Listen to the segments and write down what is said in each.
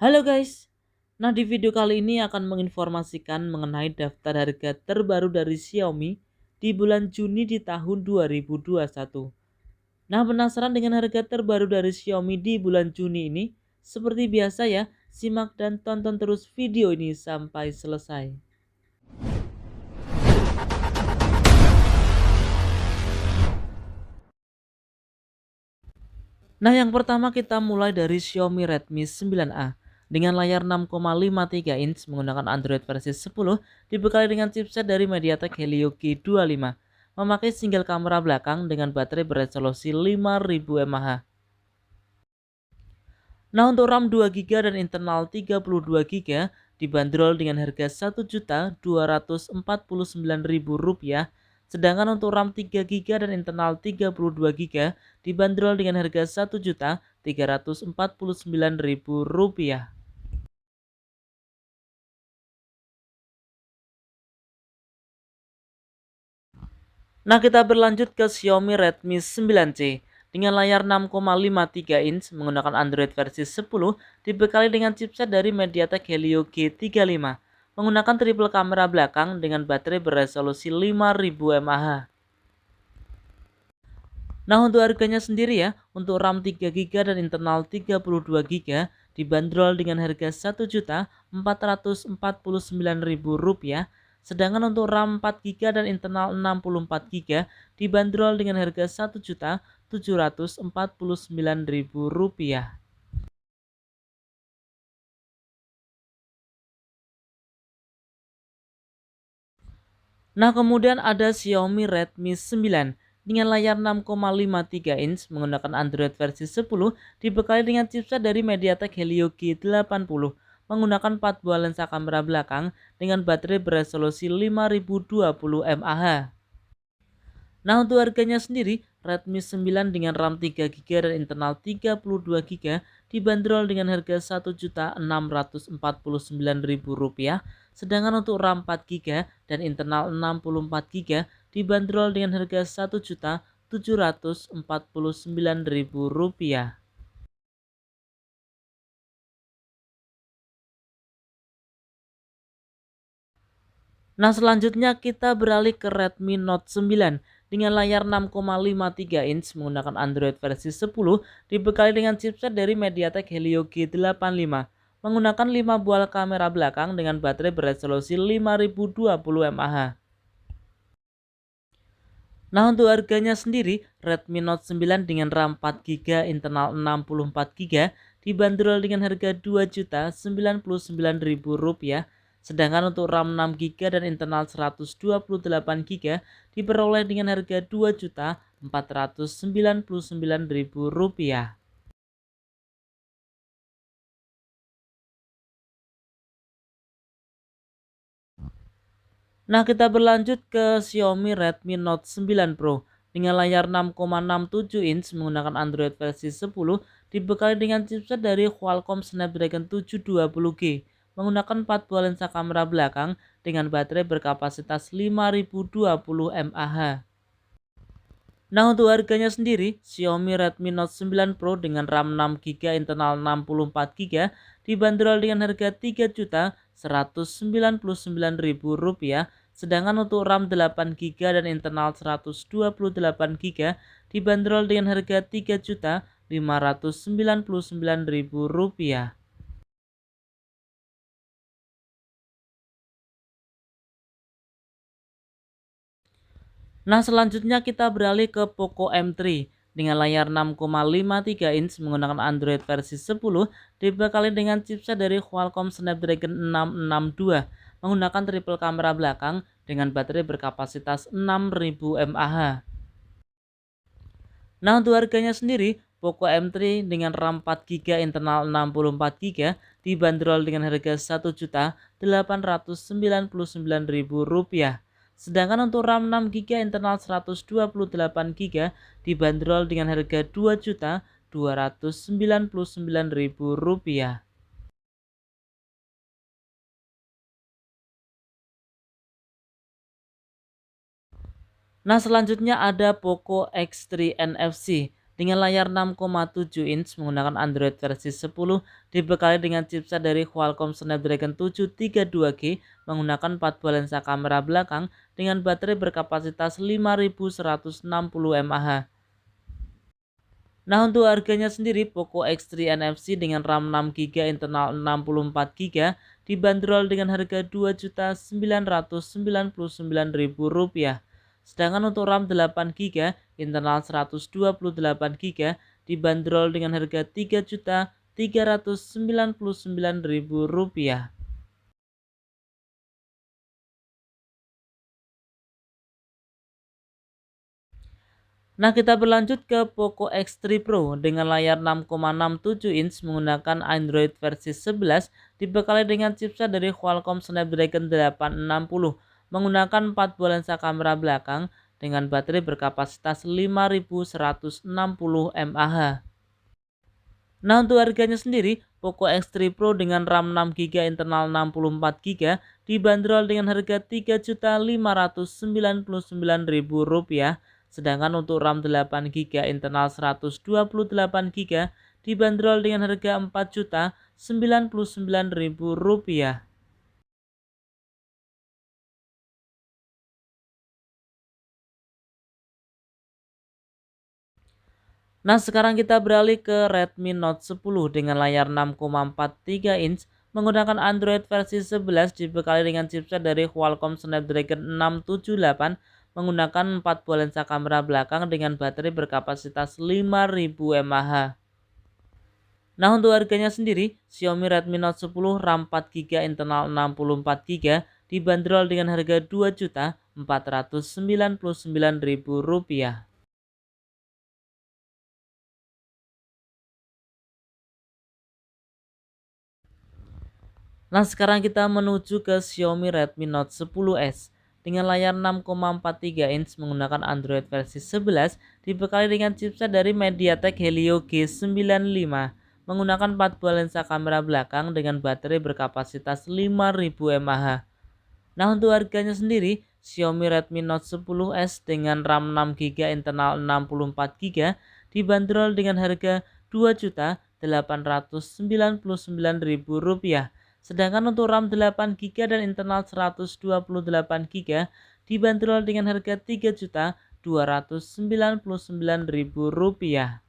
Halo guys, nah di video kali ini akan menginformasikan mengenai daftar harga terbaru dari Xiaomi di bulan Juni di tahun 2021. Nah penasaran dengan harga terbaru dari Xiaomi di bulan Juni ini? Seperti biasa ya, simak dan tonton terus video ini sampai selesai. Nah, yang pertama kita mulai dari Xiaomi Redmi 9A dengan layar 6,53 inch menggunakan Android versi 10 dibekali dengan chipset dari MediaTek Helio G25, memakai single kamera belakang dengan baterai beresolusi 5000 mAh. Nah, untuk RAM 2 GB dan internal 32 GB dibanderol dengan harga Rp1.249.000. Sedangkan untuk RAM 3 GB dan internal 32 GB dibanderol dengan harga Rp1.349.000. Nah, kita berlanjut ke Xiaomi Redmi 9C dengan layar 6,53 inch menggunakan Android versi 10 dibekali dengan chipset dari MediaTek Helio G35 menggunakan triple kamera belakang dengan baterai beresolusi 5000 mAh. Nah, untuk harganya sendiri ya, untuk RAM 3 GB dan internal 32 GB dibanderol dengan harga Rp1.449.000. Sedangkan untuk RAM 4 GB dan internal 64 GB dibanderol dengan harga Rp1.749.000. Nah, kemudian ada Xiaomi Redmi 9 dengan layar 6,53 inch menggunakan Android versi 10 dibekali dengan chipset dari MediaTek Helio G80 menggunakan 4 buah lensa kamera belakang dengan baterai beresolusi 5020 mAh. Nah, untuk harganya sendiri, Redmi 9 dengan RAM 3 GB dan internal 32 GB dibanderol dengan harga Rp1.649.000. Sedangkan untuk RAM 4 GB dan internal 64 GB dibanderol dengan harga Rp1.749.000. Nah, selanjutnya kita beralih ke Redmi Note 9 dengan layar 6,53 inch menggunakan Android versi 10 dibekali dengan chipset dari MediaTek Helio G85 menggunakan 5 buah kamera belakang dengan baterai beresolusi 5020 mAh. Nah, untuk harganya sendiri, Redmi Note 9 dengan RAM 4 GB internal 64 GB dibanderol dengan harga Rp2.099.000. Sedangkan untuk RAM 6 GB dan internal 128 GB diperoleh dengan harga Rp2.499.000. Nah, kita berlanjut ke Xiaomi Redmi Note 9 Pro dengan layar 6,67 inch menggunakan Android versi 10 dibekali dengan chipset dari Qualcomm Snapdragon 720G menggunakan 4 buah lensa kamera belakang dengan baterai berkapasitas 5020 mAh. Nah, untuk harganya sendiri, Xiaomi Redmi Note 9 Pro dengan RAM 6 GB internal 64 GB dibanderol dengan harga Rp3.199.000. Sedangkan untuk RAM 8 GB dan internal 128 GB dibanderol dengan harga Rp3.599.000. Nah, selanjutnya kita beralih ke Poco M3 dengan layar 6,53 inch menggunakan Android versi 10 dibekali dengan chipset dari Qualcomm Snapdragon 662 menggunakan triple kamera belakang dengan baterai berkapasitas 6000 mAh. Nah, untuk harganya sendiri, Poco M3 dengan RAM 4 GB internal 64 GB dibanderol dengan harga Rp1.899.000. Sedangkan untuk RAM 6 GB internal 128 GB dibanderol dengan harga Rp2.299.000. Nah, selanjutnya ada Poco X3 NFC dengan layar 6,7 inch menggunakan Android versi 10 dibekali dengan chipset dari Qualcomm Snapdragon 732G menggunakan 4 buah lensa kamera belakang dengan baterai berkapasitas 5160 mAh. Nah, untuk harganya sendiri Poco X3 NFC dengan RAM 6GB internal 64GB dibanderol dengan harga Rp2.999.000. Sedangkan untuk RAM 8GB internal 128GB dibanderol dengan harga Rp3.399.000. Nah, kita berlanjut ke Poco X3 Pro dengan layar 6,67 inch menggunakan Android versi 11 dibekali dengan chipset dari Qualcomm Snapdragon 860 menggunakan 4 buah lensa kamera belakang dengan baterai berkapasitas 5160 mAh. Nah, untuk harganya sendiri Poco X3 Pro dengan RAM 6GB internal 64GB dibanderol dengan harga Rp3.599.000. Sedangkan untuk RAM 8GB internal 128GB dibanderol dengan harga Rp4.099.000. Nah, sekarang kita beralih ke Redmi Note 10 dengan layar 6,43 inch menggunakan Android versi 11 dibekali dengan chipset dari Qualcomm Snapdragon 678 menggunakan 4 buah lensa kamera belakang dengan baterai berkapasitas 5000 mAh. Nah, untuk harganya sendiri Xiaomi Redmi Note 10 RAM 4GB internal 64GB dibanderol dengan harga Rp2.499.000. Nah, sekarang kita menuju ke Xiaomi Redmi Note 10S dengan layar 6,43 inch menggunakan Android versi 11 dibekali dengan chipset dari MediaTek Helio G95 menggunakan 4 buah lensa kamera belakang dengan baterai berkapasitas 5000 mAh. Nah, untuk harganya sendiri Xiaomi Redmi Note 10S dengan RAM 6GB internal 64GB dibanderol dengan harga Rp2.899.000. Sedangkan untuk RAM 8GB dan internal 128GB dibanderol dengan harga Rp3.299.000.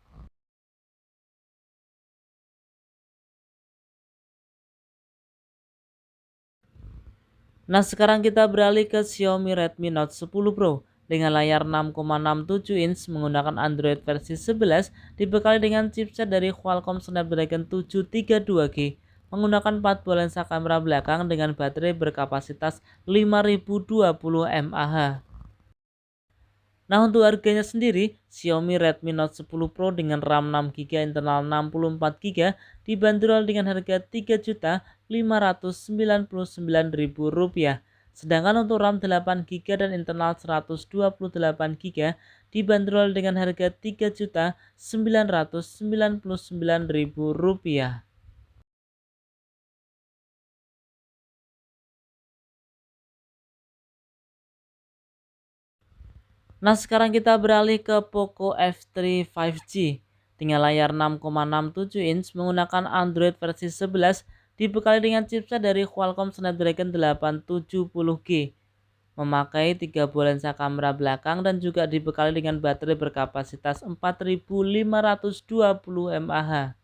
Nah, sekarang kita beralih ke Xiaomi Redmi Note 10 Pro dengan layar 6,67 inch menggunakan Android versi 11 dibekali dengan chipset dari Qualcomm Snapdragon 732G menggunakan 4 buah lensa kamera belakang dengan baterai berkapasitas 5020 mAh. Nah, untuk harganya sendiri Xiaomi Redmi Note 10 Pro dengan RAM 6GB internal 64GB dibanderol dengan harga Rp3.599.000. Sedangkan untuk RAM 8GB dan internal 128GB dibanderol dengan harga Rp3.999.000. Nah, sekarang kita beralih ke Poco F3 5G dengan layar 6,67 inch menggunakan Android versi 11 dibekali dengan chipset dari Qualcomm Snapdragon 870G, memakai 3 buah lensa kamera belakang dan juga dibekali dengan baterai berkapasitas 4520 mAh.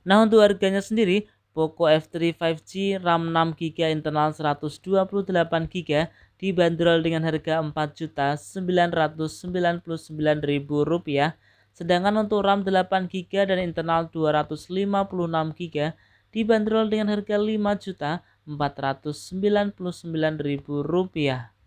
Nah, untuk harganya sendiri Poco F3 5G RAM 6GB internal 128GB dibanderol dengan harga Rp4.999.000. Sedangkan untuk RAM 8GB dan internal 256GB dibanderol dengan harga Rp5.499.000.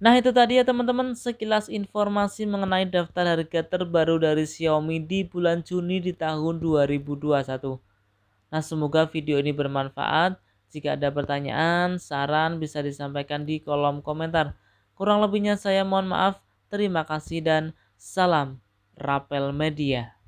Nah, itu tadi ya teman-teman sekilas informasi mengenai daftar harga terbaru dari Xiaomi di bulan Juni di tahun 2021. Nah, semoga video ini bermanfaat. Jika ada pertanyaan, saran bisa disampaikan di kolom komentar. Kurang lebihnya saya mohon maaf. Terima kasih dan salam Rapel Media.